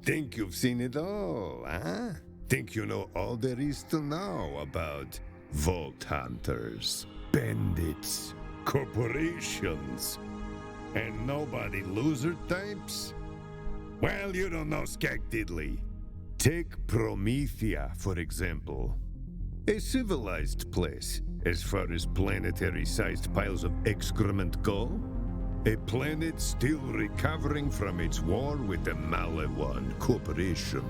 Think you've seen it all, huh? Think you know all there is to know about vault hunters, bandits, corporations, and nobody loser types? Well, you don't know Skag Diddley. Take Promethea, for example. A civilized place, as far as planetary-sized piles of excrement go. A planet still recovering from its war with the Malawan Corporation.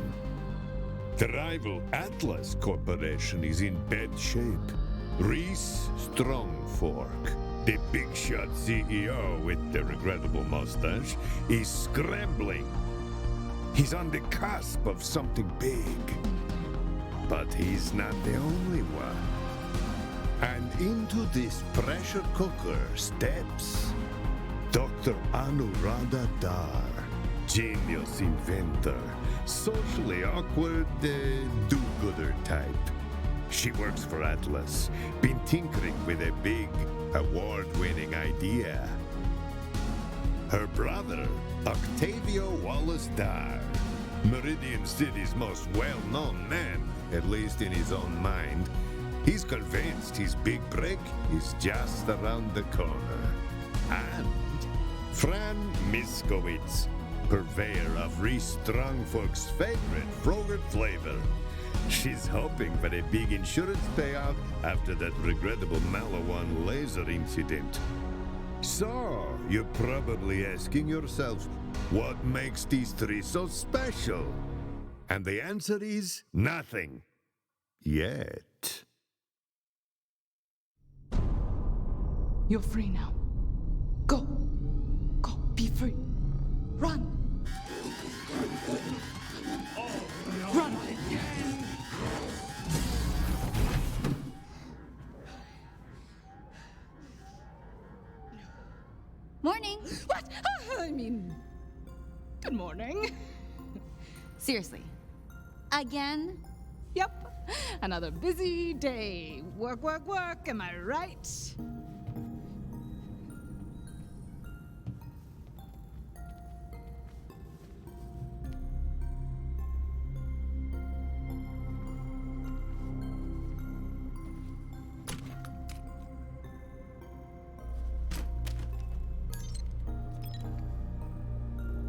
The rival Atlas Corporation is in bad shape. Reese Strongfork, the big-shot CEO with the regrettable mustache, is scrambling. He's on the cusp of something big. But he's not the only one. And into this pressure cooker steps Dr. Anuradha Dar, genius inventor, socially awkward do-gooder type. She works for Atlas, been tinkering with a big, award-winning idea. Her brother, Octavio Wallace Dar, Meridian City's most well-known man, at least in his own mind. He's convinced his big break is just around the corner. And Fran Miskowitz, purveyor of Reese Strongfork's favorite Frogurt flavor. She's hoping for a big insurance payout after that regrettable Malawan laser incident. So, you're probably asking yourself, what makes these three so special? And the answer is nothing. Yet. You're free now. Go. Go. Be free. Run. Run. Morning. What? I mean, good morning. Seriously. Again? Yep. Another busy day. Work, work, work. Am I right?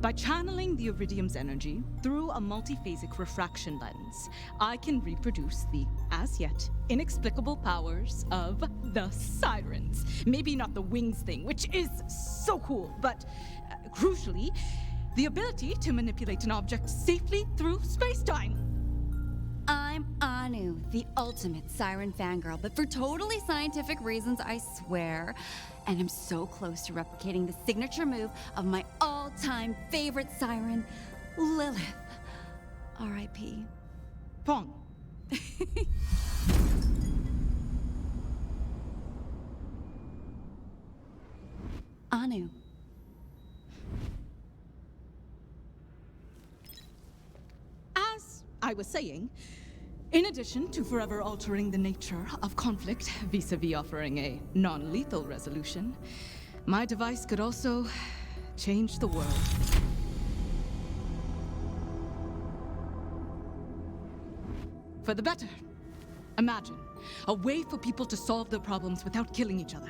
By channeling the iridium's energy through a multiphasic refraction lens, I can reproduce the, as yet, inexplicable powers of the sirens. Maybe not the wings thing, which is so cool, but crucially, the ability to manipulate an object safely through space-time. I'm Anu, the ultimate siren fangirl, but for totally scientific reasons, I swear. And I'm so close to replicating the signature move of my all-time favorite siren, Lilith. R.I.P. Pong. Anu. As I was saying, in addition to forever altering the nature of conflict vis-a-vis offering a non-lethal resolution, my device could also change the world. For the better. Imagine a way for people to solve their problems without killing each other.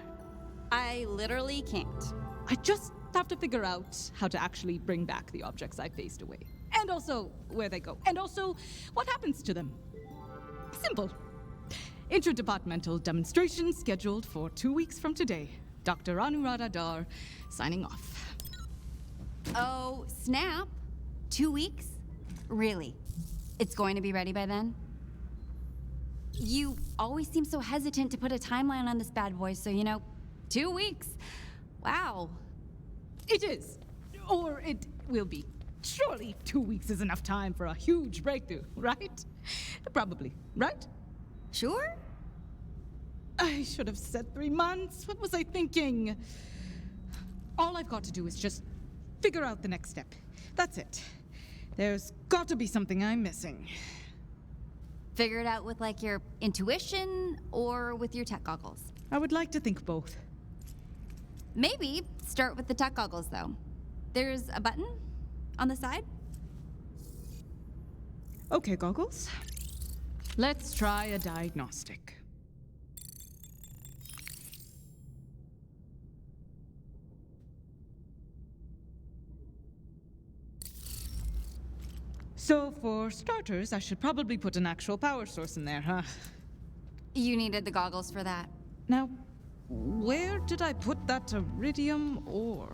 I literally can't. I just have to figure out how to actually bring back the objects I phased away. And also where they go. And also what happens to them. Simple. Interdepartmental demonstration scheduled for 2 weeks from today. Dr. Anuradha Dar, signing off. Oh, snap. 2 weeks? Really? It's going to be ready by then? You always seem so hesitant to put a timeline on this bad boy, so 2 weeks. Wow. It is. Or it will be. Surely 2 weeks is enough time for a huge breakthrough, right? Probably, right? Sure? I should have said 3 months. What was I thinking? All I've got to do is just figure out the next step. That's it. There's got to be something I'm missing. Figure it out with your intuition or with your tech goggles? I would like to think both. Maybe start with the tech goggles, though. There's a button on the side? Okay, goggles. Let's try a diagnostic. So, for starters, I should probably put an actual power source in there, huh? You needed the goggles for that. Now, where did I put that iridium ore?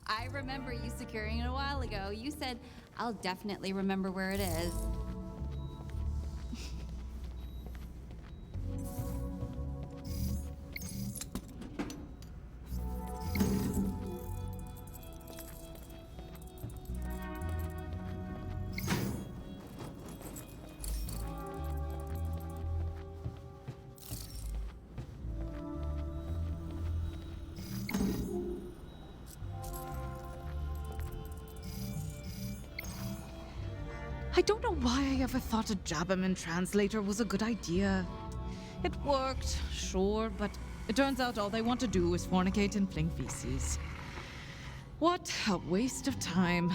I remember you securing it a while ago. You said, I'll definitely remember where it is. I don't know why I ever thought a Jabberman translator was a good idea. It worked, sure, but it turns out all they want to do is fornicate and fling feces. What a waste of time.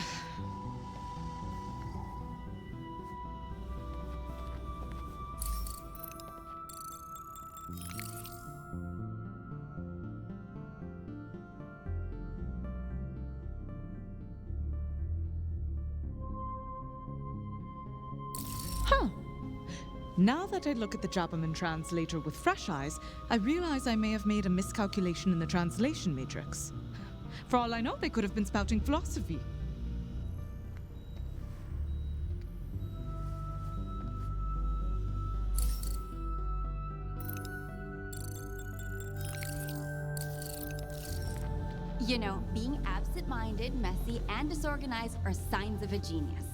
Huh. Now that I look at the Jabberman translator with fresh eyes, I realize I may have made a miscalculation in the translation matrix. For all I know, they could have been spouting philosophy. You know, being absent-minded, messy, and disorganized are signs of a genius.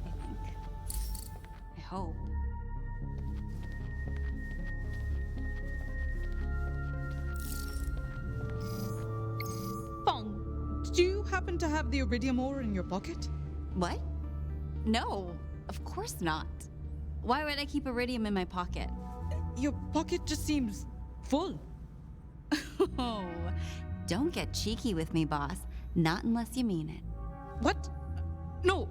I think. I hope. Fong, do you happen to have the iridium ore in your pocket? What? No, of course not. Why would I keep iridium in my pocket? Your pocket just seems full. Oh, don't get cheeky with me, boss. Not unless you mean it. What? No.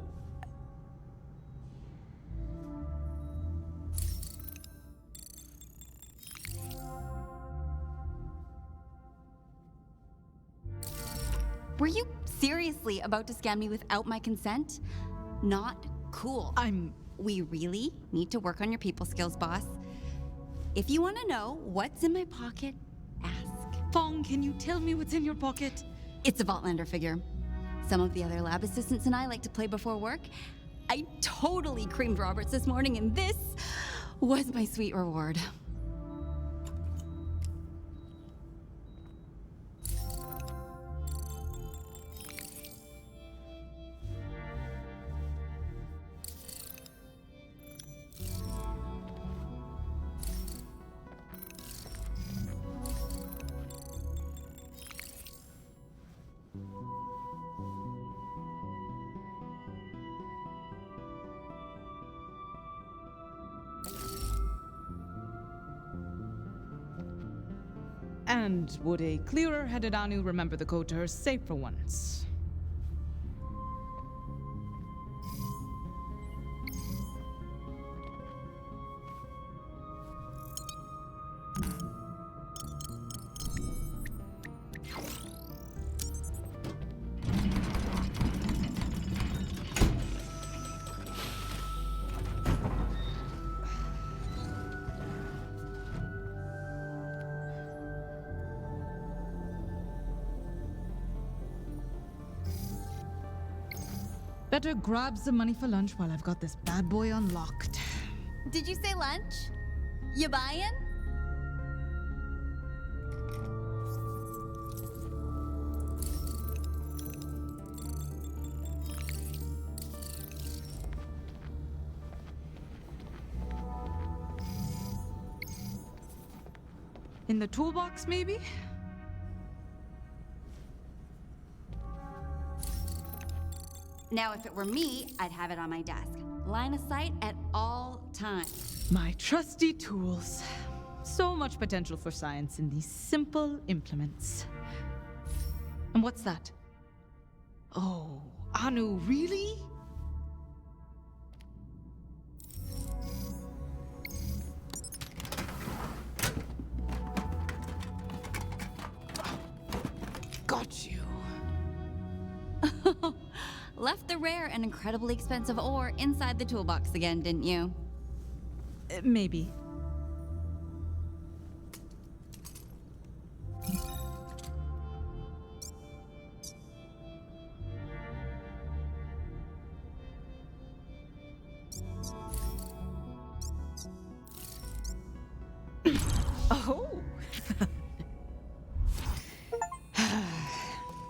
Were you seriously about to scam me without my consent? Not cool. We really need to work on your people skills, boss. If you want to know what's in my pocket, ask. Fong, can you tell me what's in your pocket? It's a Vaultlander figure. Some of the other lab assistants and I like to play before work. I totally creamed Roberts this morning, and this was my sweet reward. And would a clearer-headed Anu remember the code to her safe for once? Better grab some money for lunch while I've got this bad boy unlocked. Did you say lunch? You buyin'? In the toolbox, maybe? Now, if it were me, I'd have it on my desk. Line of sight at all times. My trusty tools. So much potential for science in these simple implements. And what's that? Oh, Anu, really? Got you. Left the rare and incredibly expensive ore inside the toolbox again, didn't you? Maybe. Oh!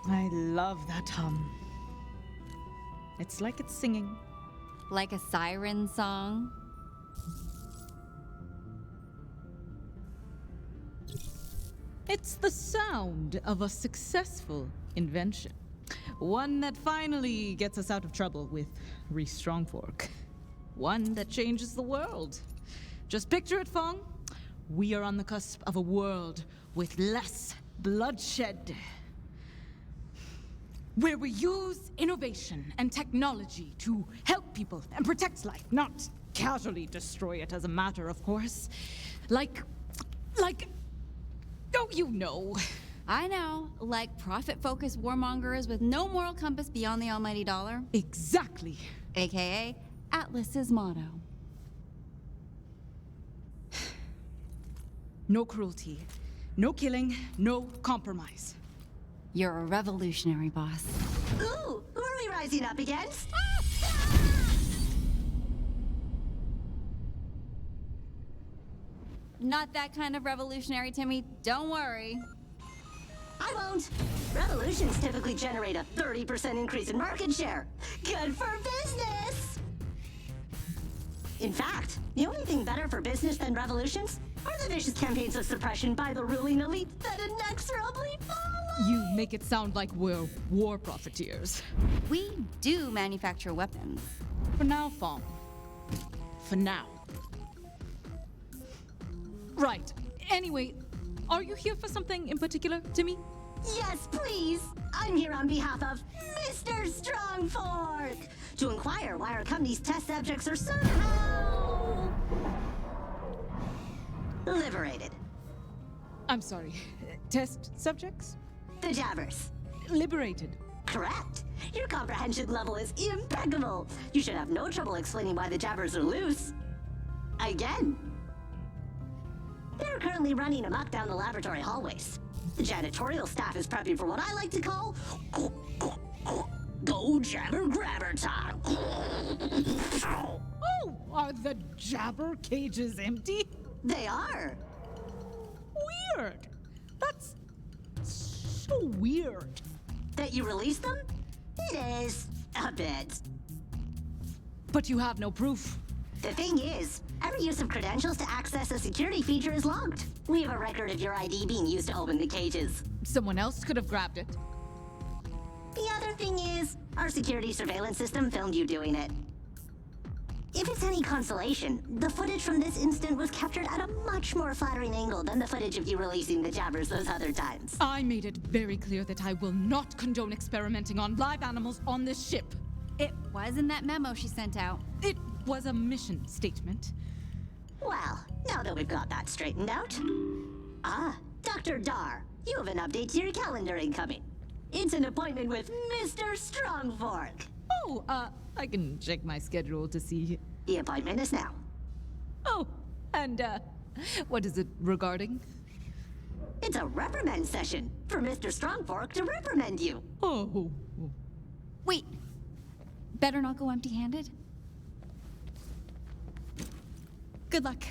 I love that hum. It's like it's singing. Like a siren song? It's the sound of a successful invention. One that finally gets us out of trouble with Reese Strongfork. One that changes the world. Just picture it, Fong. We are on the cusp of a world with less bloodshed. Where we use innovation and technology to help people and protect life, not casually destroy it as a matter of course. Like, don't you know? I know, like profit-focused warmongers with no moral compass beyond the almighty dollar. Exactly. AKA Atlas's motto. No cruelty, no killing, no compromise. You're a revolutionary, boss. Ooh, who are we rising up against? Not that kind of revolutionary, Timmy. Don't worry. I won't. Revolutions typically generate a 30% increase in market share. Good for business! In fact, the only thing better for business than revolutions are the vicious campaigns of suppression by the ruling elite that inexorably follow. You make it sound like we're war profiteers. We do manufacture weapons. For now, Fong. For now. Right. Anyway, are you here for something in particular, Timmy? Yes, please. I'm here on behalf of Mr. Strongfork to inquire why our company's test subjects are somehow liberated. I'm sorry. Test subjects? The Jabbers. Liberated. Correct. Your comprehension level is impeccable. You should have no trouble explaining why the Jabbers are loose. Again. They're currently running amok down the laboratory hallways. The janitorial staff is prepping for what I like to call go jabber grabber time. Oh, are the jabber cages empty? They are. Weird. That's so weird. That you release them? It is a bit. But you have no proof. The thing is, every use of credentials to access a security feature is logged. We have a record of your ID being used to open the cages. Someone else could have grabbed it. The other thing is, our security surveillance system filmed you doing it. If it's any consolation, the footage from this instant was captured at a much more flattering angle than the footage of you releasing the Jabbers those other times. I made it very clear that I will not condone experimenting on live animals on this ship. It was in that memo she sent out. It was a mission statement. Well, now that we've got that straightened out. Ah, Dr. Dar, you have an update to your calendar incoming. It's an appointment with Mr. Strongfork. Oh, I can check my schedule to see. The appointment is now. Oh, and, what is it regarding? It's a reprimand session for Mr. Strongfork to reprimand you. Oh. Wait. Better not go empty-handed. Good luck.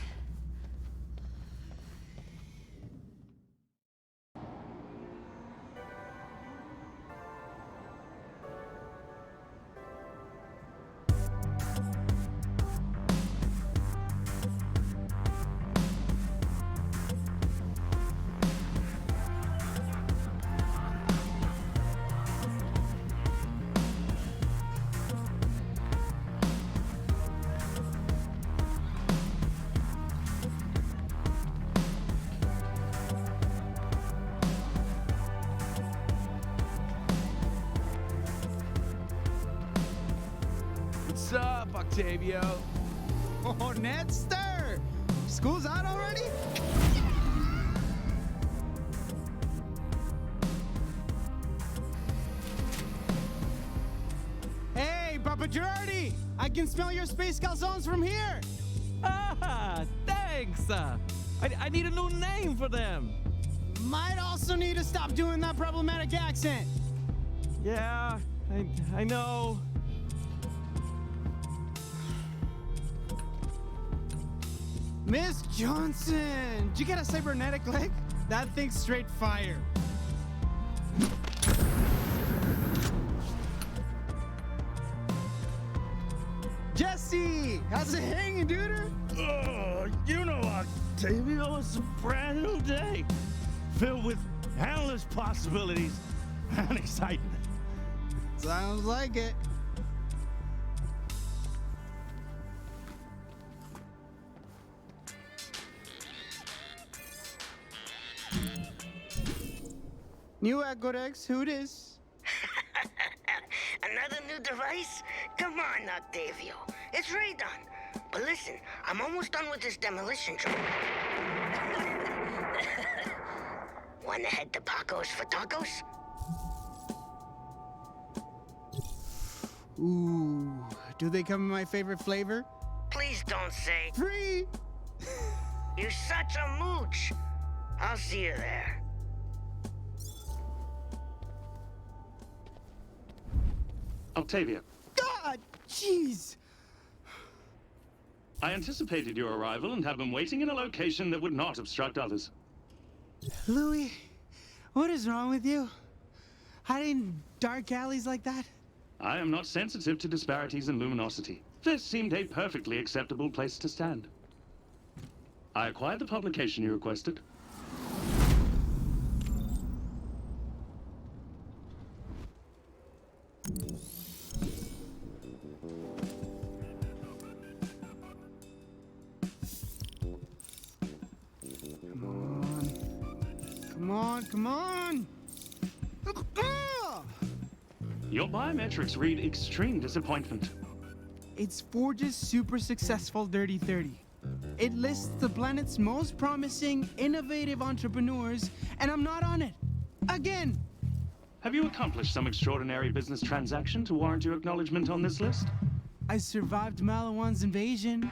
What's up, Octavio? Oh, Nedster! School's out already? Hey, Papa Girardi! I can smell your space calzones from here! Ah, thanks. I need a new name for them. Might also need to stop doing that problematic accent. Yeah, I know. Miss Johnson, did you get a cybernetic leg? That thing's straight fire. Jesse, how's it hanging, dude? Oh, you know, Octavio, it's a brand new day, filled with endless possibilities and excitement. Sounds like it. New Ecodex, who this? Another new device? Come on, Octavio. It's right done. But listen, I'm almost done with this demolition job. Wanna head to Paco's for tacos? Ooh, do they come in my favorite flavor? Please don't say. Free! You're such a mooch. I'll see you there. Octavia, God, jeez! I anticipated your arrival and have been waiting in a location that would not obstruct others. Louis, what is wrong with you? Hiding in dark alleys like that? I am not sensitive to disparities in luminosity. This seemed a perfectly acceptable place to stand. I acquired the publication you requested. Come on! Your biometrics read extreme disappointment. It's Forge's super successful Dirty 30. It lists the planet's most promising, innovative entrepreneurs, and I'm not on it. Again! Have you accomplished some extraordinary business transaction to warrant your acknowledgement on this list? I survived Malawan's invasion.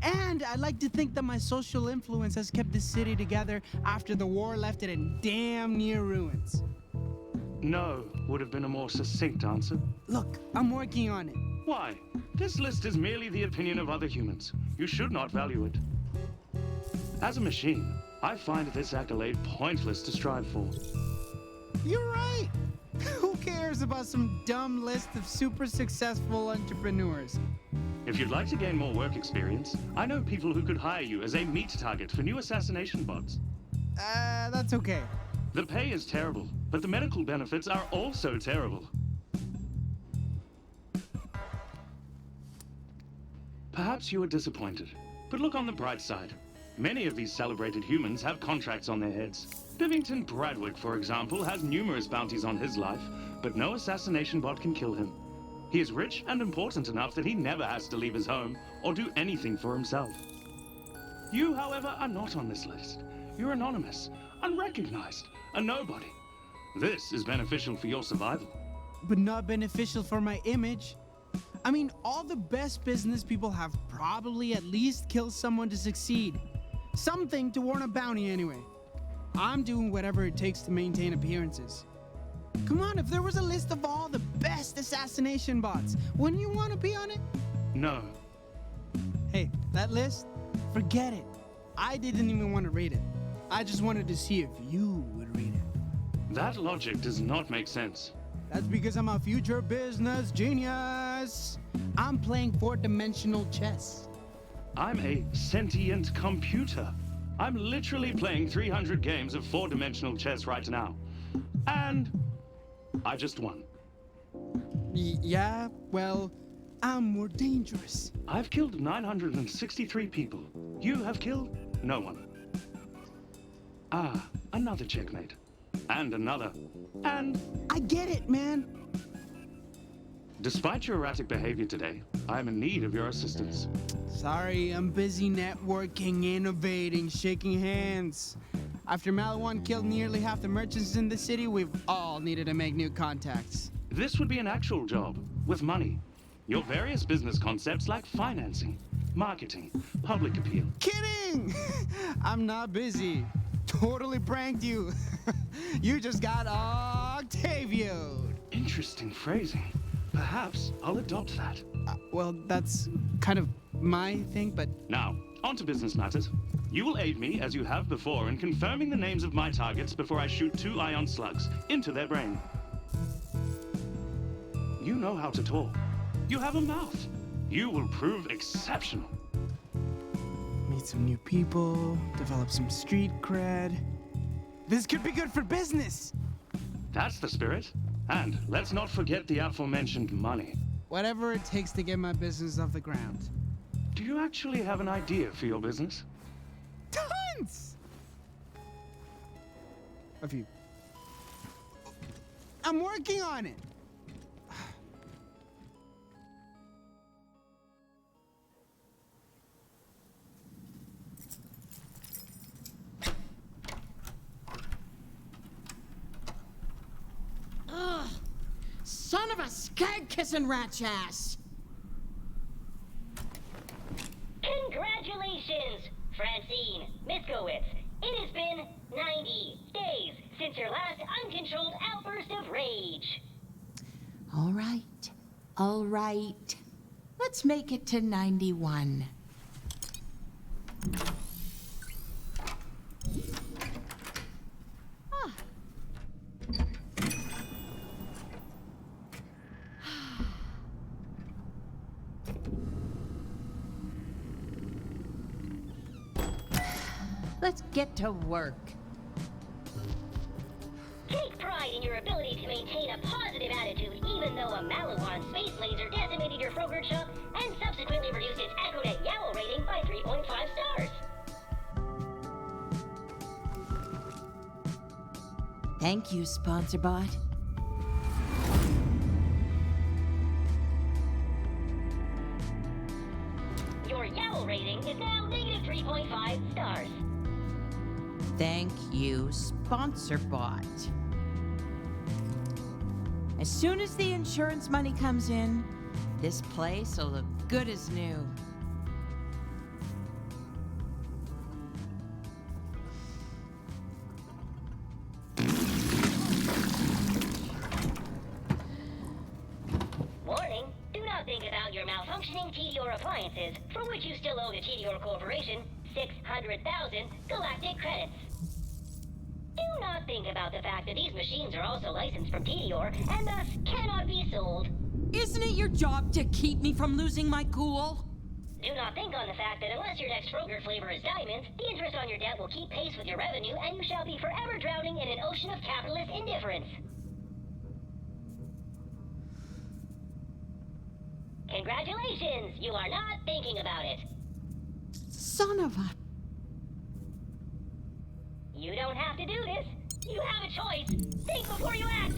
And I like to think that my social influence has kept the city together after the war left it in damn near ruins. No, would have been a more succinct answer. Look, I'm working on it. Why? This list is merely the opinion of other humans. You should not value it. As a machine, I find this accolade pointless to strive for. You're right. Who cares about some dumb list of super successful entrepreneurs? If you'd like to gain more work experience, I know people who could hire you as a meat target for new assassination bots. That's okay. The pay is terrible, but the medical benefits are also terrible. Perhaps you are disappointed, but look on the bright side. Many of these celebrated humans have contracts on their heads. Bivington Bradwick, for example, has numerous bounties on his life, but no assassination bot can kill him. He is rich and important enough that he never has to leave his home or do anything for himself. You, however, are not on this list. You're anonymous, unrecognized, a nobody. This is beneficial for your survival. But not beneficial for my image. I mean, all the best business people have probably at least killed someone to succeed. Something to warrant a bounty anyway. I'm doing whatever it takes to maintain appearances. Come on, if there was a list of all the best assassination bots, wouldn't you want to be on it? No. Hey, that list? Forget it. I didn't even want to read it. I just wanted to see if you would read it. That logic does not make sense. That's because I'm a future business genius. I'm playing four-dimensional chess. I'm a sentient computer. I'm literally playing 300 games of four-dimensional chess right now. And I just won. Yeah, well, I'm more dangerous. I've killed 963 people. You have killed no one. Ah, another checkmate. And another. And I get it, man. Despite your erratic behavior today, I am in need of your assistance. Sorry, I'm busy networking, innovating, shaking hands. After Malawan killed nearly half the merchants in the city, we've all needed to make new contacts. This would be an actual job, with money. Your various business concepts like financing, marketing, public appeal. Kidding! I'm not busy. Totally pranked you. You just got Octavio'd. Interesting phrasing. Perhaps I'll adopt that. Well, that's kind of my thing, but Now, on to business matters. You will aid me, as you have before, in confirming the names of my targets before I shoot 2 ion slugs into their brain. You know how to talk. You have a mouth. You will prove exceptional. meet some new people, develop some street cred. This could be good for business. That's the spirit. And let's not forget the aforementioned money. Whatever it takes to get my business off the ground. Do you actually have an idea for your business? Tons! A few. I'm working on it. Ugh! Son of a skag-kissing rat's ass! Congratulations, Francine Miskowitz. It has been 90 days since your last uncontrolled outburst of rage. All right. Let's make it to 91. Let's get to work. Take pride in your ability to maintain a positive attitude even though a Malawan space laser decimated your Frogurt shop and subsequently reduced its EchoNet Yowl rating by 3.5 stars. Thank you, Sponsor Bot. Your Yowl rating is now negative 3.5 stars. Thank you, Sponsor Bot. As soon as the insurance money comes in, this place will look good as new. Warning, do not think about your malfunctioning TDR appliances, for which you still owe the TDR Corporation 600,000 galactic credits. Do not think about the fact that these machines are also licensed from TDR and thus cannot be sold. Isn't it your job to keep me from losing my cool? Do not think on the fact that unless your next Frogurt flavor is diamond, the interest on your debt will keep pace with your revenue and you shall be forever drowning in an ocean of capitalist indifference. Congratulations! You are not thinking about it. Son of a... You don't have to do this. You have a choice. Think before you act.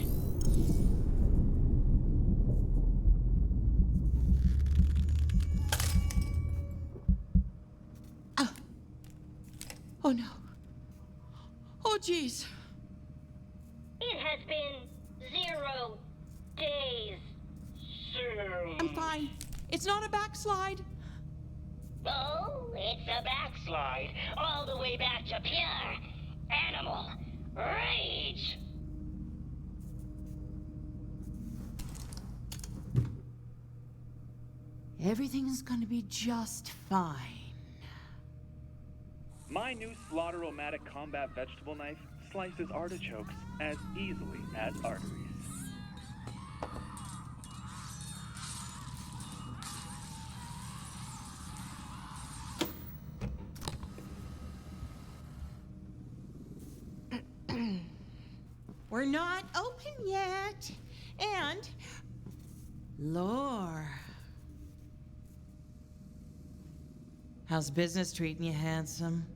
Oh no. Oh jeez. It has been 0 days soon. I'm fine. It's not a backslide. Oh, it's a backslide. All the way back to pure animal rage. Everything's gonna be just fine. My new Slaughter-O-Matic combat vegetable knife slices artichokes as easily as arteries. We're not open yet. And... Lore. How's business treating you, handsome?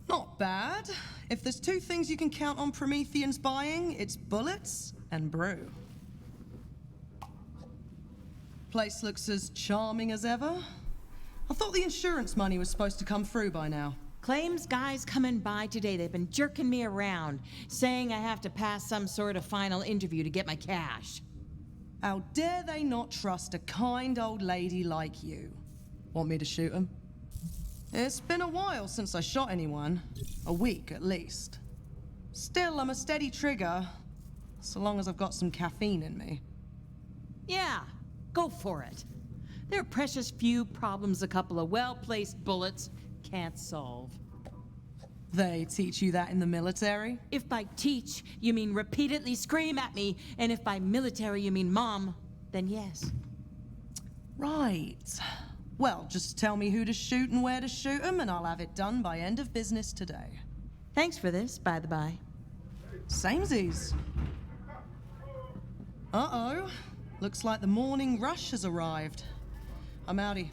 Not bad. If there's two things you can count on Prometheans buying, it's bullets and brew. Place looks as charming as ever. I thought the insurance money was supposed to come through by now. Claims guy's coming by today. They've been jerking me around, saying I have to pass some sort of final interview to get my cash. How dare they not trust a kind old lady like you? Want me to shoot him? It's been a while since I shot anyone. A week, at least. Still, I'm a steady trigger, so long as I've got some caffeine in me. Yeah, go for it. There are precious few problems a couple of well-placed bullets can't solve. They teach you that in the military? If by teach, you mean repeatedly scream at me, and if by military you mean mom, then yes. Right. Well, just tell me who to shoot and where to shoot 'em, and I'll have it done by end of business today. Thanks for this, by the by. Samesies. Uh-oh. Looks like the morning rush has arrived. I'm outie.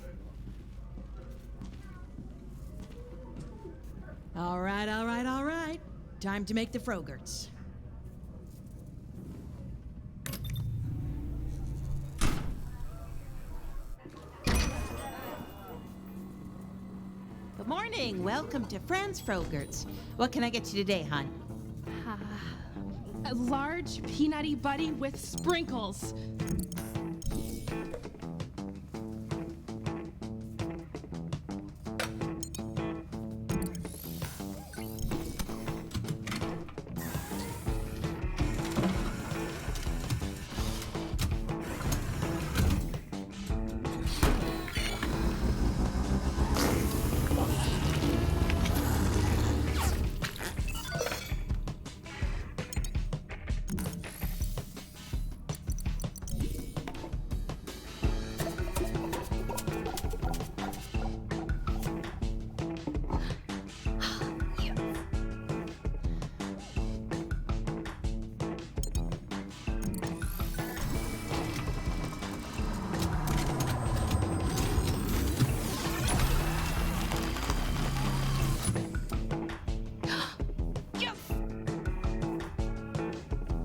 All right, all right, all right. Time to make the Frogerts. Good morning. Welcome to Franz Frogerts. What can I get you today, hon? A large peanutty buddy with sprinkles.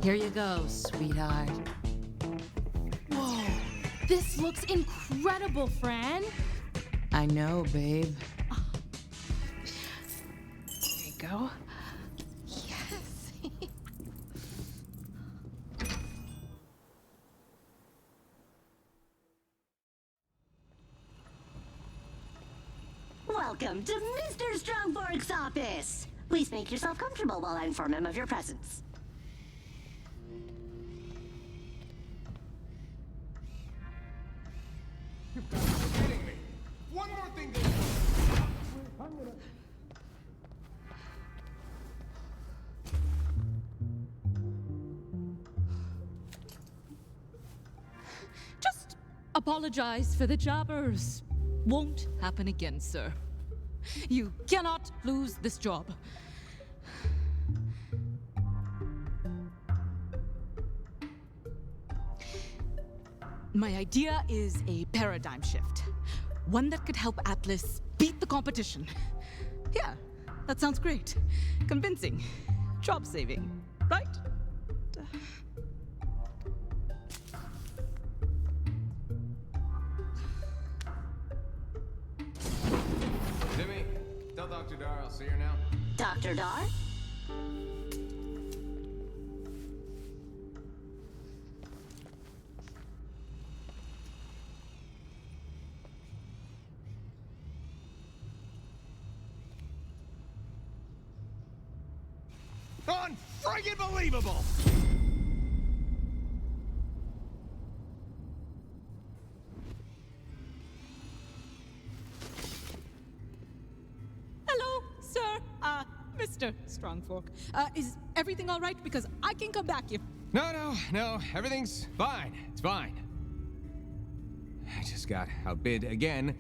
Here you go, sweetheart. Whoa, this looks incredible, Fran. I know, babe. There you go. Yes. Welcome to Mr. Strongborg's office. Please make yourself comfortable while I inform him of your presence. You've got to be kidding me. One more thing to... Just apologize for the jabbers. Won't happen again, sir. You cannot lose this job. My idea is a paradigm shift. One that could help Atlas beat the competition. Yeah, that sounds great. Convincing. Job saving, right? Jimmy, tell Dr. Dar I'll see her now. Dr. Dar? Unfriggin' believable! Hello, sir. Mr. Strongfork. Is everything all right? Because I can come back if... No, everything's fine. It's fine. I just got outbid again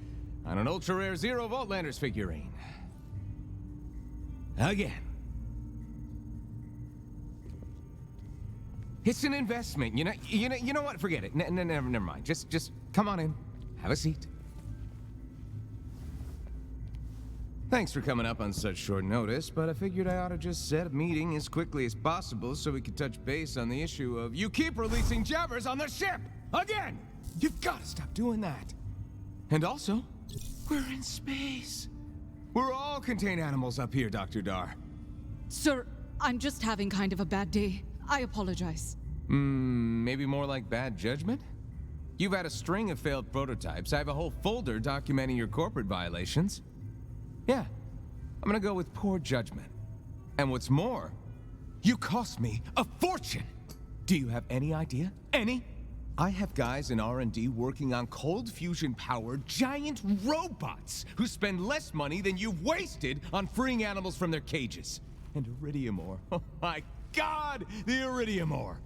on an ultra-rare Zero Voltlanders figurine. Again. It's an investment, you know what? Forget it. Never mind. Just come on in. Have a seat. Thanks for coming up on such short notice, but I figured I ought to just set a meeting as quickly as possible so we could touch base on the issue of you keep releasing jabbers on the ship! Again! You've got to stop doing that. And also, we're in space. We're all contained animals up here, Dr. Dar. Sir, I'm just having kind of a bad day. I apologize. Maybe more like bad judgment? You've had a string of failed prototypes. I have a whole folder documenting your corporate violations. Yeah, I'm gonna go with poor judgment. And what's more, you cost me a fortune! Do you have any idea? Any? I have guys in R&D working on cold fusion-powered giant robots who spend less money than you've wasted on freeing animals from their cages. And iridium ore. Oh my God, the iridium ore!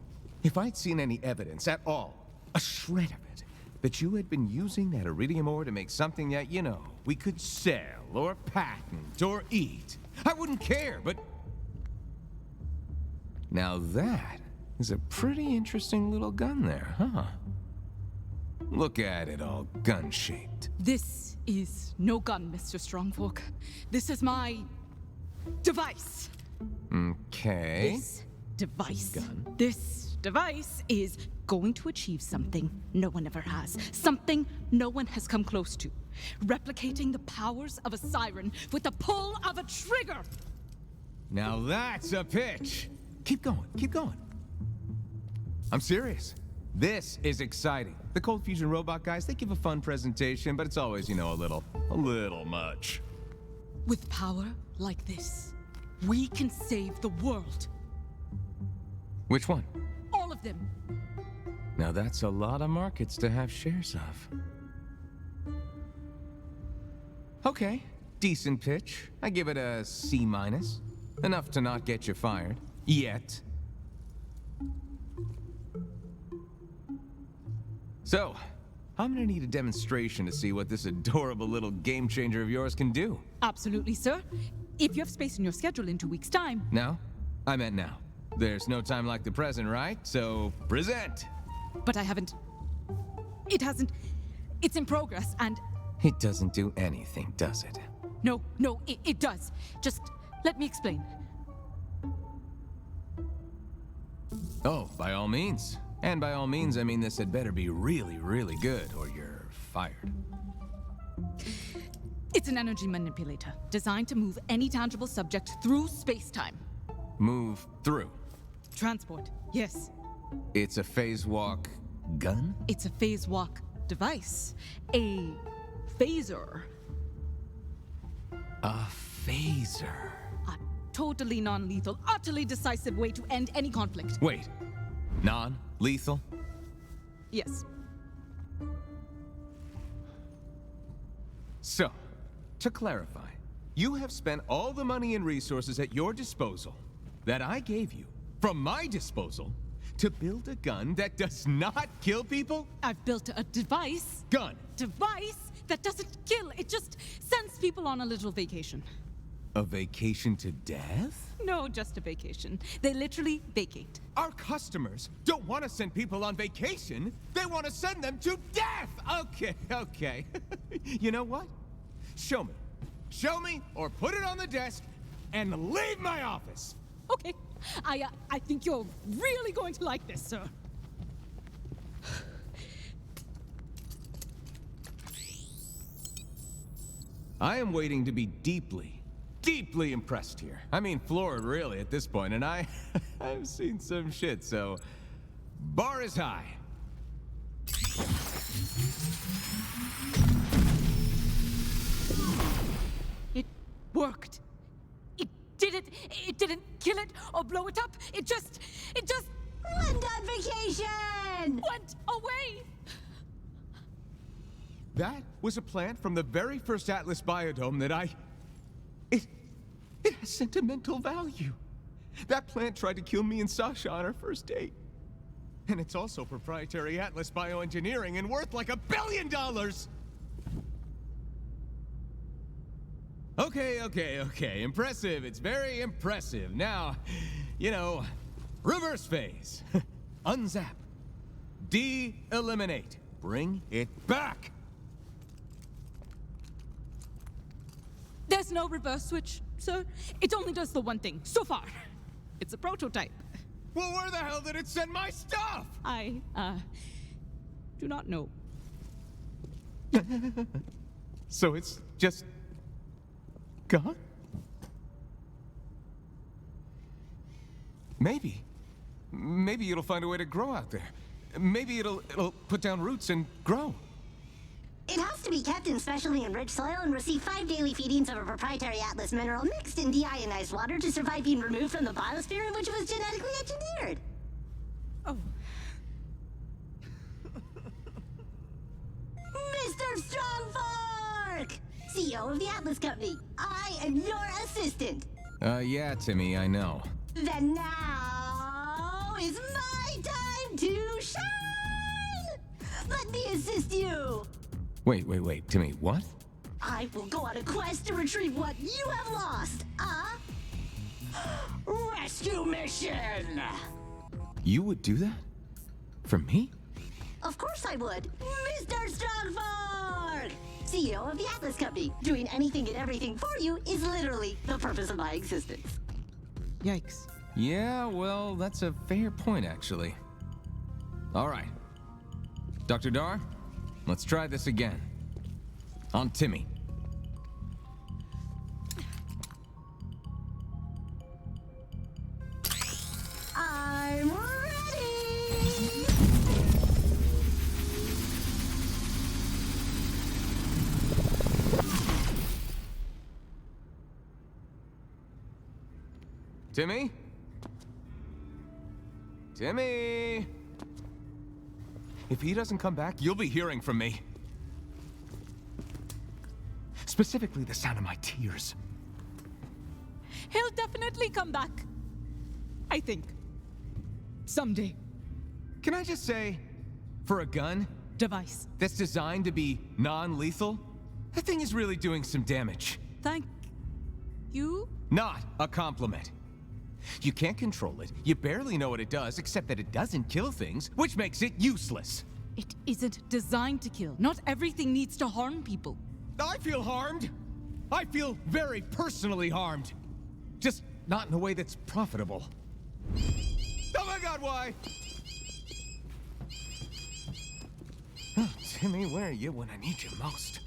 If I'd seen any evidence at all, a shred of it, that you had been using that iridium ore to make something that, you know, we could sell or patent or eat, I wouldn't care, but... Now that is a pretty interesting little gun there, huh? Look at it, all gun-shaped. This is no gun, Mr. Strongfork. This is my device. Okay. This device. Gun. This device is going to achieve something no one ever has. Something no one has come close to. Replicating the powers of a siren with the pull of a trigger. Now that's a pitch. Keep going, keep going. I'm serious. This is exciting. The cold fusion robot guys, they give a fun presentation, but it's always, you know, a little much. With power like this, we can save the world. Which one? All of them. Now that's a lot of markets to have shares of. Okay, decent pitch. I give it a C-. Enough to not get you fired. Yet. So, I'm gonna need a demonstration to see what this adorable little game changer of yours can do. Absolutely, sir. If you have space in your schedule in 2 weeks' time. Now? I meant now. There's no time like the present, right? So, present! But I haven't... It hasn't... It's in progress, and... It doesn't do anything, does it? No, it does. Just let me explain. Oh, by all means. And by all means, I mean this had better be really, really good, or you're fired. It's an energy manipulator, designed to move any tangible subject through space-time. Move through. Transport, yes. It's a phase walk gun? It's a phase walk device. A phaser. A phaser. A totally non-lethal, utterly decisive way to end any conflict. Wait. Non-lethal? Yes. So, to clarify, you have spent all the money and resources at your disposal that I gave you, from my disposal, to build a gun that does not kill people? I've built a device. Gun. Device that doesn't kill. It just sends people on a little vacation. A vacation to death? No, just a vacation. They literally vacate. Our customers don't want to send people on vacation. They want to send them to death! Okay. You know what? Show me. Show me, or put it on the desk, and leave my office! Okay. I think you're really going to like this, sir. I am waiting to be deeply impressed here. I mean, floored, really, at this point, and I've seen some shit, so... Bar is high. It worked. It did it. It didn't kill it or blow it up. It just... Went on vacation! Went away! That was a plant from the very first Atlas biodome that It has sentimental value. That plant tried to kill me and Sasha on our first date. And it's also proprietary Atlas bioengineering and worth like $1 billion! Okay. Impressive. It's very impressive. Now, you know, reverse phase. Unzap. De-eliminate. Bring it back! There's no reverse switch, sir. It only does the one thing, so far. It's a prototype. Well, where the hell did it send my stuff? do not know. So it's just gone? Maybe. Maybe it'll find a way to grow out there. Maybe it'll put down roots and grow. It has to be kept in specially enriched soil and receive 5 daily feedings of a proprietary Atlas mineral mixed in deionized water to survive being removed from the biosphere in which it was genetically engineered. Oh. Mr. Strongfork! CEO of the Atlas Company, I am your assistant. Yeah, Timmy, I know. Then now is my time to shine! Let me assist you! Wait, Timmy, what? I will go on a quest to retrieve what you have lost. Rescue mission! You would do that? For me? Of course I would. Mr. Strongfork! CEO of the Atlas Company. Doing anything and everything for you is literally the purpose of my existence. Yikes. Yeah, well, that's a fair point, actually. All right. Dr. Dar, let's try this again. On Timmy. I'm ready! Timmy? Timmy! If he doesn't come back, you'll be hearing from me. Specifically, the sound of my tears. He'll definitely come back. I think. Someday. Can I just say, for a gun Device. that's designed to be non-lethal, that thing is really doing some damage. Thank you? Not a compliment. You can't control it. You barely know what it does, except that it doesn't kill things, which makes it useless. It isn't designed to kill. Not everything needs to harm people. I feel harmed. I feel very personally harmed. Just not in a way that's profitable. Oh my God, why? Oh, Timmy, where are you when I need you most?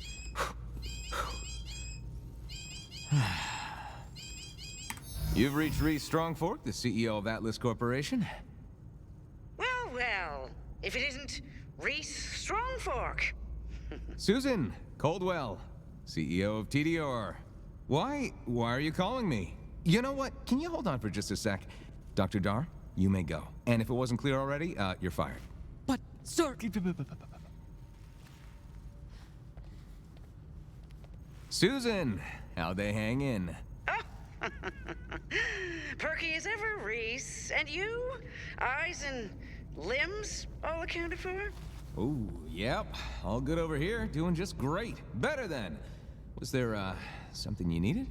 You've reached Reese Strongfork, the CEO of Atlas Corporation. Well, if it isn't Reese Strongfork. Susan Coldwell, CEO of TDR. Why are you calling me? You know what? Can you hold on for just a sec? Dr. Dar, you may go. And if it wasn't clear already, you're fired. But, sir... Susan, how'd they hang in? Perky as ever, Reese. And you? Eyes and limbs all accounted for? Ooh, yep. All good over here. Doing just great. Better than. Was there, something you needed?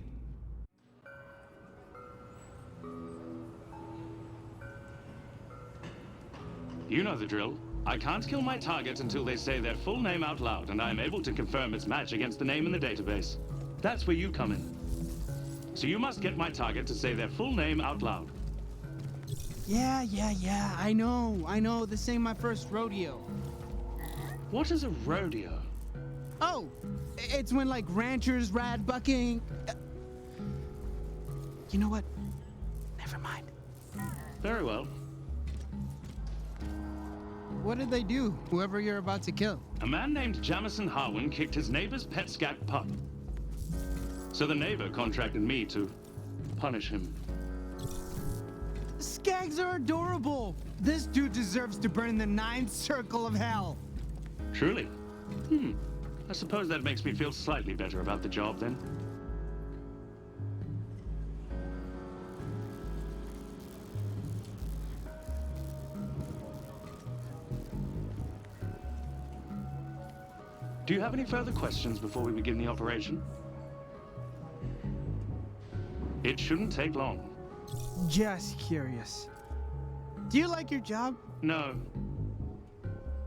You know the drill. I can't kill my target until they say their full name out loud, and I am able to confirm its match against the name in the database. That's where you come in. So you must get my target to say their full name out loud. Yeah, I know. This ain't my first rodeo. What is a rodeo? Oh, it's when, like, ranchers rad bucking. You know what? Never mind. Very well. What did they do, whoever you're about to kill? A man named Jamison Harwin kicked his neighbor's pet scat pup. So the neighbor contracted me to punish him. Skags are adorable. This dude deserves to burn in the 9th circle of hell. Truly? I suppose that makes me feel slightly better about the job, then. Do you have any further questions before we begin the operation? It shouldn't take long. Just curious. Do you like your job? No,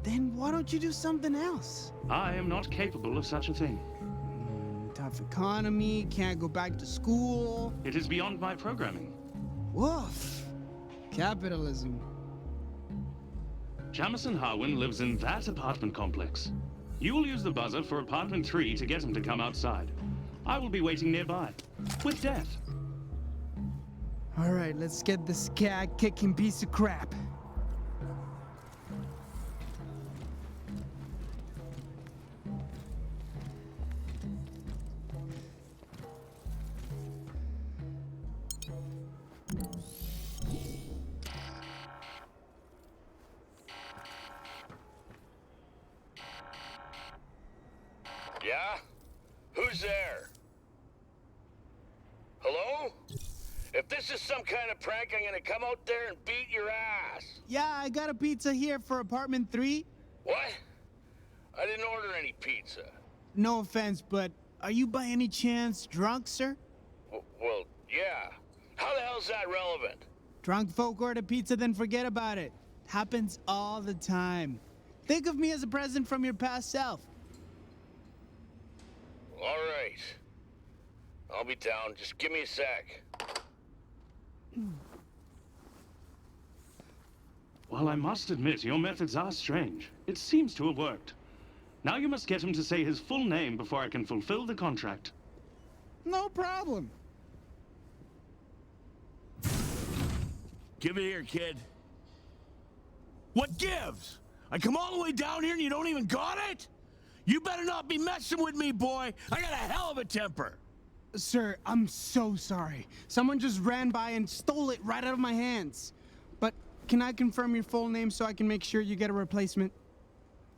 Then why don't you do something else? I am not capable of such a thing. Tough economy, can't go back to school. It is beyond my programming. Woof. Capitalism. Jamison Harwin lives in that apartment complex. You will use the buzzer for apartment 3 to get him to come outside. I will be waiting nearby, with Death. All right, let's get this cat-kicking piece of crap. Yeah? Who's there? Hello? If this is some kind of prank, I'm gonna come out there and beat your ass. Yeah, I got a pizza here for apartment 3. What? I didn't order any pizza. No offense, but are you by any chance drunk, sir? Well, yeah. How the hell's that relevant? Drunk folk order pizza, then forget about it. Happens all the time. Think of me as a present from your past self. All right. I'll be down. Just give me a sec. While I must admit, your methods are strange. It seems to have worked. Now you must get him to say his full name before I can fulfill the contract. No problem. Give it here, kid. What gives? I come all the way down here and you don't even got it? You better not be messing with me, boy. I got a hell of a temper. Sir, I'm so sorry. Someone just ran by and stole it right out of my hands. But can I confirm your full name so I can make sure you get a replacement?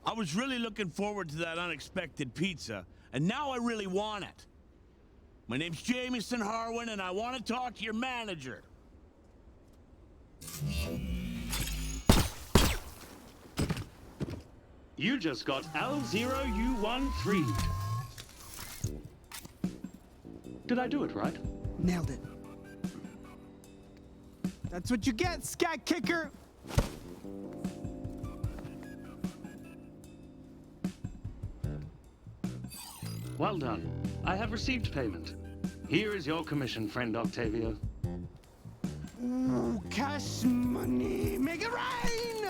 I was really looking forward to that unexpected pizza, and now I really want it. My name's Jamison Harwin, and I want to talk to your manager. You just got L0U13. Did I do it right? Nailed it. That's what you get, scat kicker! Well done. I have received payment. Here is your commission, friend Octavio. Ooh, cash money! Make it rain!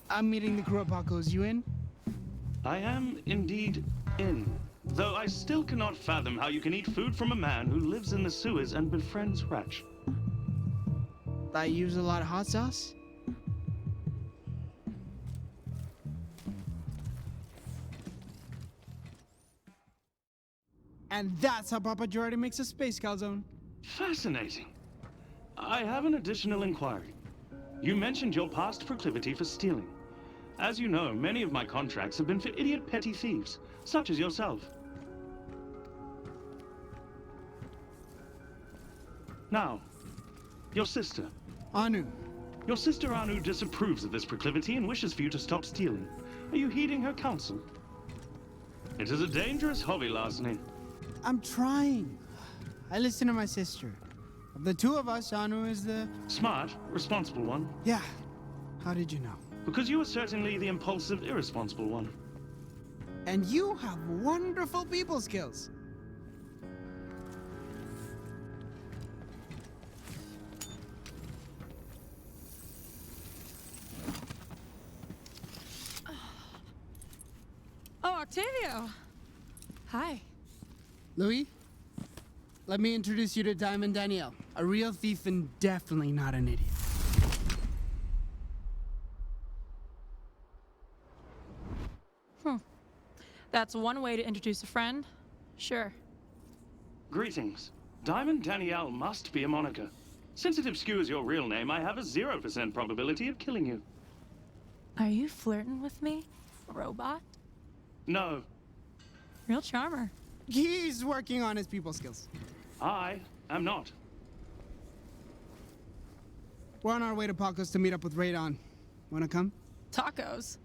I'm meeting the crew at Paco's. You in? I am indeed in. Though I still cannot fathom how you can eat food from a man who lives in the sewers and befriends Ratch. I use a lot of hot sauce? And that's how Papa Jordy makes a space calzone. Fascinating. I have an additional inquiry. You mentioned your past proclivity for stealing. As you know, many of my contracts have been for idiot petty thieves, such as yourself. Now, your sister. Anu. Your sister Anu disapproves of this proclivity and wishes for you to stop stealing. Are you heeding her counsel? It is a dangerous hobby, Larceny. I'm trying. I listen to my sister. Of the two of us, Anu is the... Smart, responsible one. Yeah. How did you know? Because you are certainly the impulsive, irresponsible one. And you have wonderful people skills. Oh, Octavio. Hi. Louis, let me introduce you to Diamond Danielle, a real thief and definitely not an idiot. That's one way to introduce a friend. Sure. Greetings. Diamond Danielle must be a moniker. Since it obscures your real name, I have a 0% probability of killing you. Are you flirting with me, robot? No. Real charmer. He's working on his people skills. I am not. We're on our way to Paco's to meet up with Radon. Wanna come? Tacos.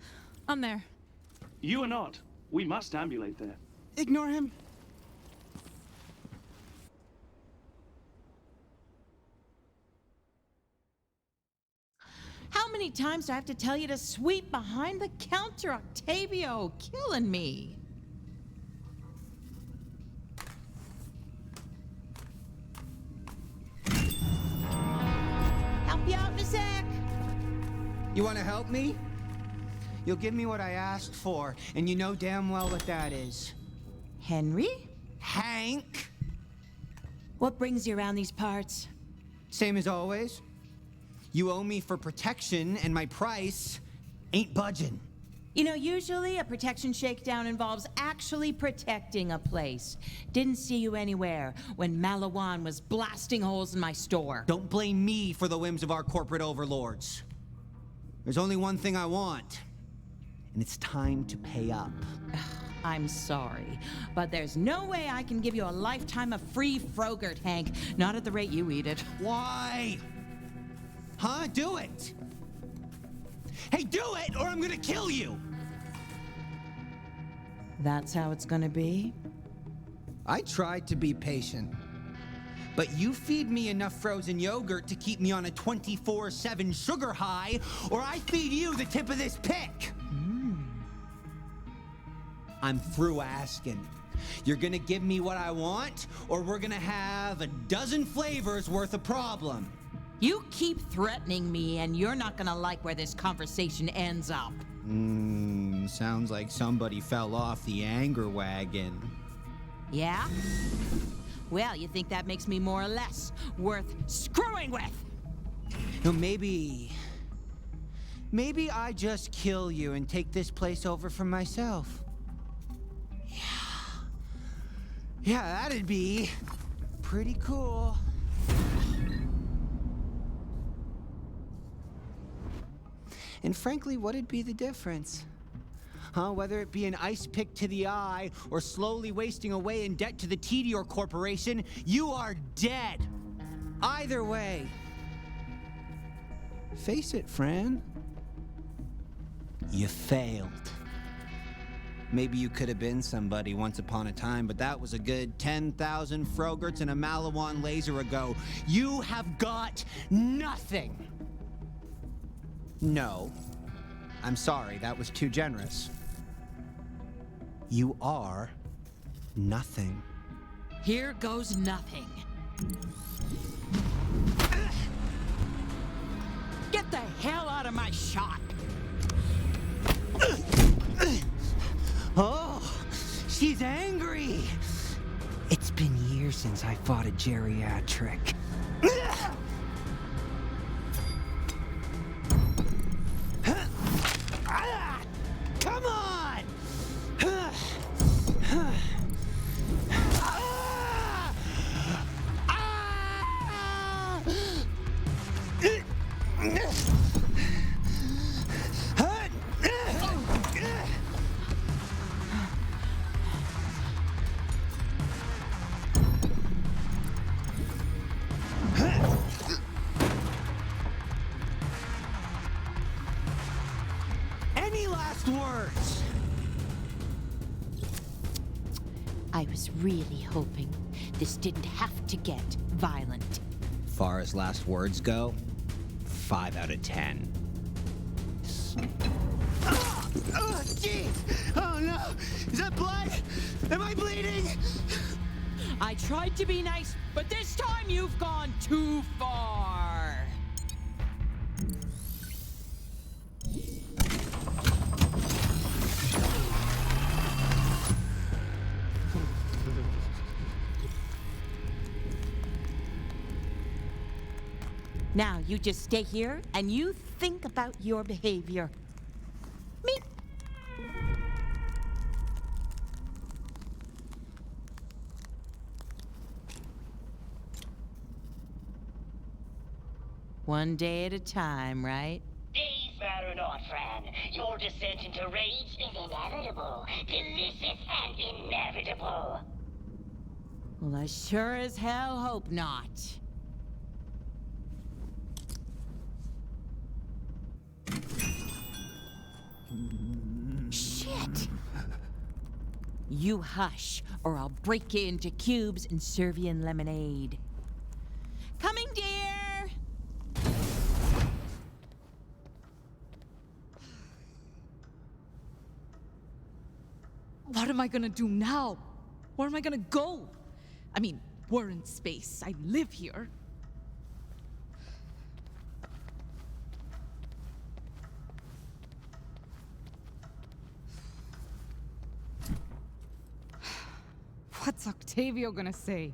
I'm there. You are not. We must ambulate there. Ignore him. How many times do I have to tell you to sweep behind the counter, Octavio? Killing me. You want to help me? You'll give me what I asked for, and you know damn well what that is. Henry? Hank! What brings you around these parts? Same as always. You owe me for protection, and my price ain't budging. You know, usually a protection shakedown involves actually protecting a place. Didn't see you anywhere when Malawan was blasting holes in my store. Don't blame me for the whims of our corporate overlords. There's only one thing I want, and it's time to pay up. I'm sorry, but there's no way I can give you a lifetime of free Frogurt, Hank. Not at the rate you eat it. Why? Huh? Do it! Hey, do it, or I'm gonna kill you! That's how it's gonna be? I tried to be patient, but you feed me enough frozen yogurt to keep me on a 24/7 sugar high, or I feed you the tip of this pick! I'm through asking. You're gonna give me what I want, or we're gonna have a dozen flavors worth of problem. You keep threatening me, and you're not gonna like where this conversation ends up. Sounds like somebody fell off the anger wagon. Yeah? Well, you think that makes me more or less worth screwing with? No, maybe I just kill you and take this place over for myself. Yeah, that'd be pretty cool. And frankly, what'd be the difference? Huh? Whether it be an ice pick to the eye or slowly wasting away in debt to the Tedior Corporation, you are dead. Either way. Face it, Fran. You failed. Maybe you could have been somebody once upon a time, but that was a good 10,000 Frogurts and a Malawan laser ago. You have got nothing. No. I'm sorry, that was too generous. You are nothing. Here goes nothing. Get the hell out of my shop! Oh, she's angry. It's been years since I fought a geriatric. Come on! Any last words? I was really hoping this didn't have to get violent. Far as last words go, 5 out of 10. Oh, jeez! Oh, no! Is that blood? Am I bleeding? I tried to be nice, but this time you've gone too far. Now, you just stay here and you think about your behavior. Me. One day at a time, right? Days matter not, Fran. Your descent into rage is inevitable. Delicious and inevitable. Well, I sure as hell hope not. Shit! You hush, or I'll break you into cubes and serve you in lemonade. Coming, dear! What am I gonna do now? Where am I gonna go? I mean, we're in space. I live here. Octavio gonna say?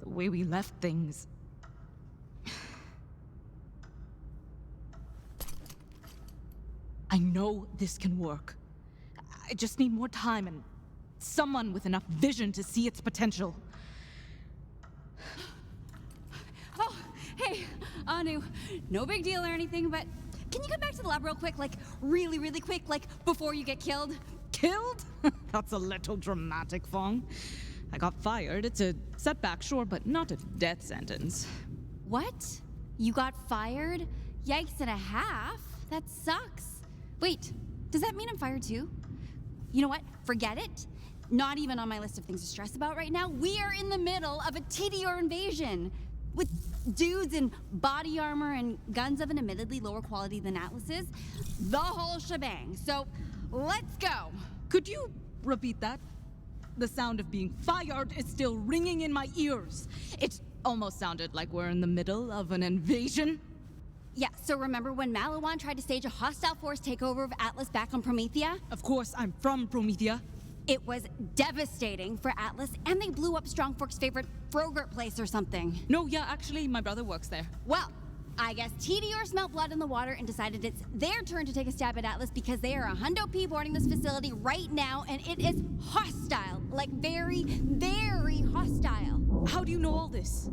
The way we left things. I know this can work. I just need more time and someone with enough vision to see its potential. Oh, hey, Anu. No big deal or anything, but can you come back to the lab real quick? Like, really, really quick, like, before you get killed? Killed? That's a little dramatic, Fong. I got fired. It's a setback, sure, but not a death sentence. What? You got fired? Yikes and a half? That sucks. Wait, does that mean I'm fired too? You know what? Forget it. Not even on my list of things to stress about right now. We are in the middle of a TDR invasion with dudes in body armor and guns of an admittedly lower quality than Atlas's. The whole shebang. So, let's go. Could you repeat that? The sound of being fired is still ringing in my ears. It almost sounded like we're in the middle of an invasion. Yeah, so remember when Malawan tried to stage a hostile force takeover of Atlas back on Promethea? Of course, I'm from Promethea. It was devastating for Atlas, and they blew up Strongfork's favorite Frogurt place or something. No, yeah, actually, my brother works there. Well, I guess TDR smelt blood in the water and decided it's their turn to take a stab at Atlas because they are a hundo P boarding this facility right now, and it is hostile. Like, very, very hostile. How do you know all this?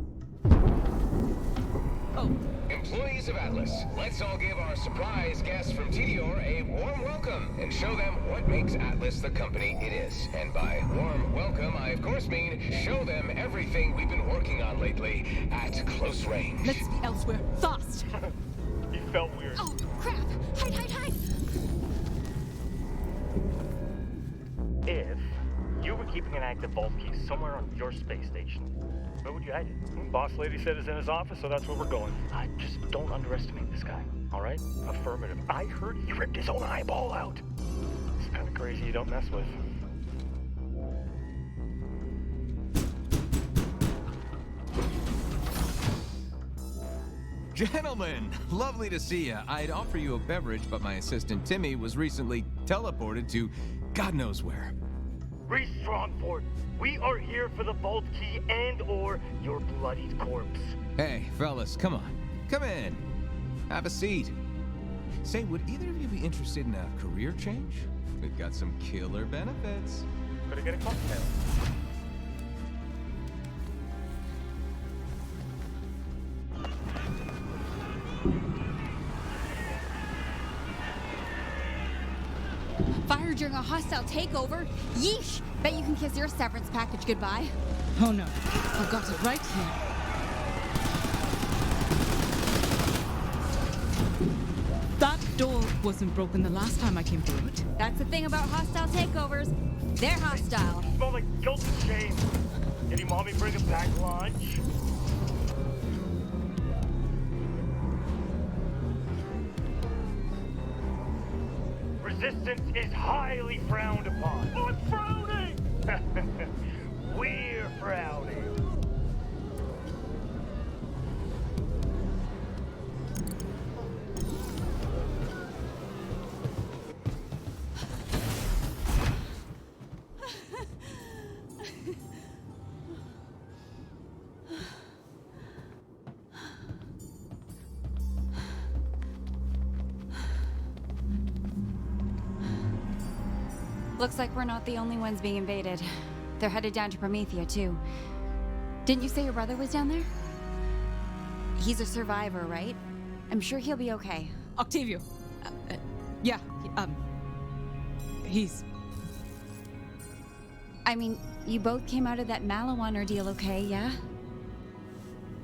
Oh. Employees of Atlas, let's all give our surprise guests from TDR a warm welcome and show them what makes Atlas the company it is. And by warm welcome, I of course mean show them everything we've been working on lately at close range. Let's be elsewhere, fast! He felt weird. Oh, crap! Hide, hide, hide! If you were keeping an active vault key somewhere on your space station, where would you hide it? Boss lady said it's in his office, so that's where we're going. I just don't underestimate this guy, all right? Affirmative. I heard he ripped his own eyeball out. It's kind of crazy you don't mess with. Gentlemen, lovely to see you. I'd offer you a beverage, but my assistant Timmy was recently teleported to God knows where. Reese Strongford, we are here for the vault key and or your bloodied corpse. Hey, fellas, come on. Come in. Have a seat. Say, would either of you be interested in a career change? We've got some killer benefits. Could I get a cocktail? Fired during a hostile takeover? Yeesh! Bet you can kiss your severance package goodbye. Oh no, I've got it right here. That door wasn't broken the last time I came through it. That's the thing about hostile takeovers. They're hostile. You smell like guilt and shame. Did your mommy bring a packed lunch? Resistance is highly frowned upon. I'm frowning! We're frowning. Looks like we're not the only ones being invaded. They're headed down to Promethea, too. Didn't you say your brother was down there? He's a survivor, right? I'm sure he'll be okay. Octavio. Yeah, he's... I mean, you both came out of that Malawan ordeal okay, yeah?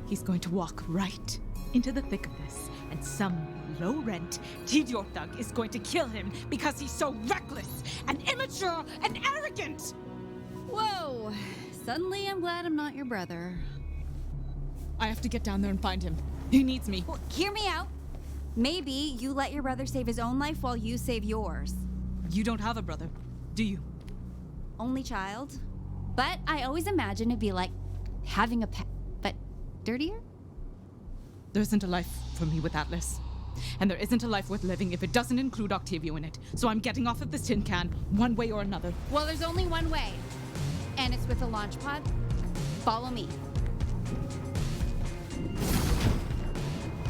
He's going to walk right into the thick of this, and some low-rent Tidior thug is going to kill him because he's so reckless and immature and arrogant! Whoa! Suddenly I'm glad I'm not your brother. I have to get down there and find him. He needs me. Well, hear me out. Maybe you let your brother save his own life while you save yours. You don't have a brother, do you? Only child. But I always imagine it'd be like having a pet, but dirtier? There isn't a life for me with Atlas. And there isn't a life worth living if it doesn't include Octavio in it. So I'm getting off of this tin can, one way or another. Well, there's only one way. and it's with a launch pod. Follow me.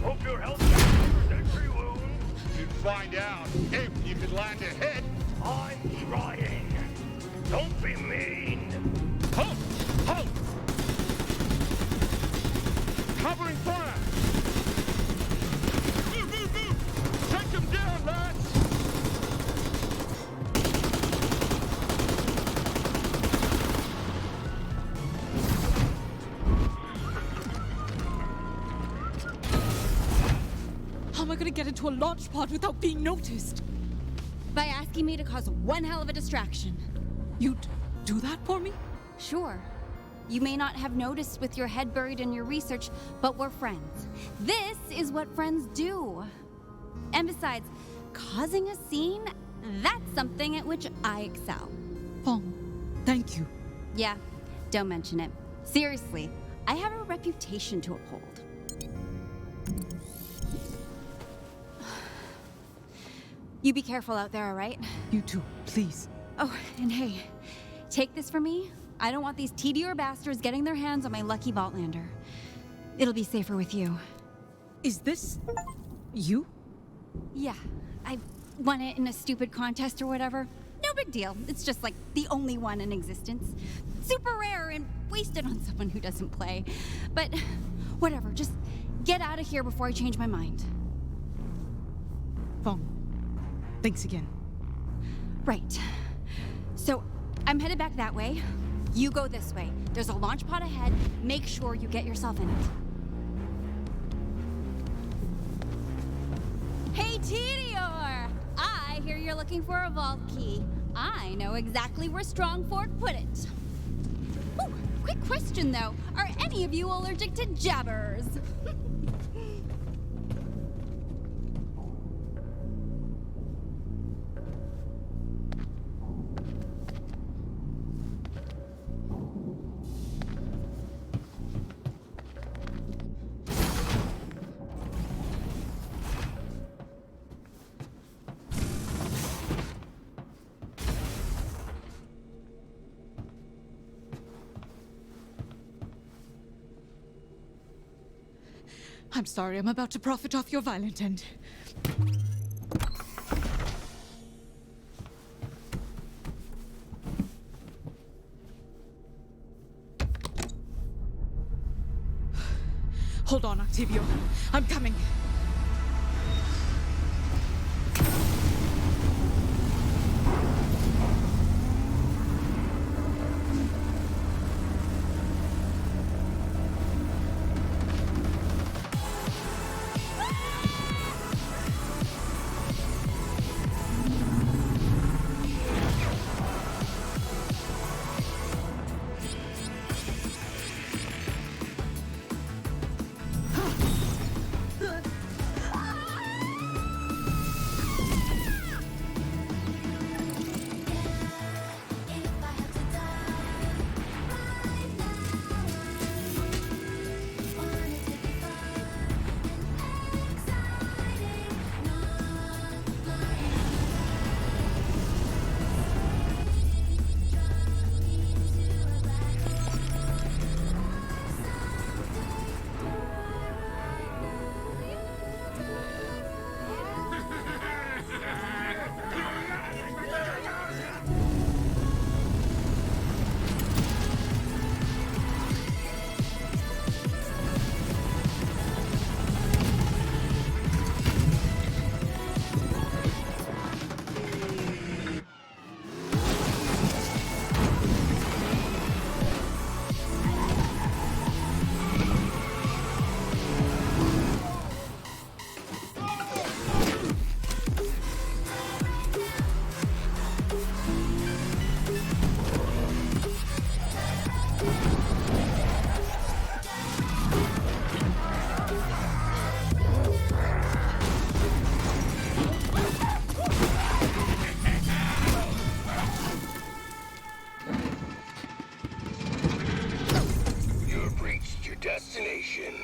Hope your health covers entry wounds. You'd find out if you could land a hit. I'm trying. Don't be mean. Halt! Halt! Covering fire! Move, move, move! Take them down, lads! How am I gonna get into a launch pod without being noticed? By asking me to cause one hell of a distraction. You'd do that for me? Sure. You may not have noticed with your head buried in your research, but we're friends. This is what friends do. And besides, causing a scene, that's something at which I excel. Fong, thank you. Yeah, don't mention it. Seriously, I have a reputation to uphold. You be careful out there, all right? You too, please. Oh, and hey, take this from me. I don't want these TDR bastards getting their hands on my lucky Vaultlander. It'll be safer with you. Is this you? Yeah, I won it in a stupid contest or whatever. No big deal. It's just like the only one in existence. Super rare and wasted on someone who doesn't play. But whatever, just get out of here before I change my mind. Fong, thanks again. Right. So, I'm headed back that way. You go this way. There's a launch pod ahead. Make sure you get yourself in it. Hey, Tedior! I hear you're looking for a vault key. I know exactly where Strongfort put it. Ooh, quick question though. Are any of you allergic to jabbers? I'm sorry, I'm about to profit off your violent end. Hold on, Octavio. I'm coming. You've reached your destination.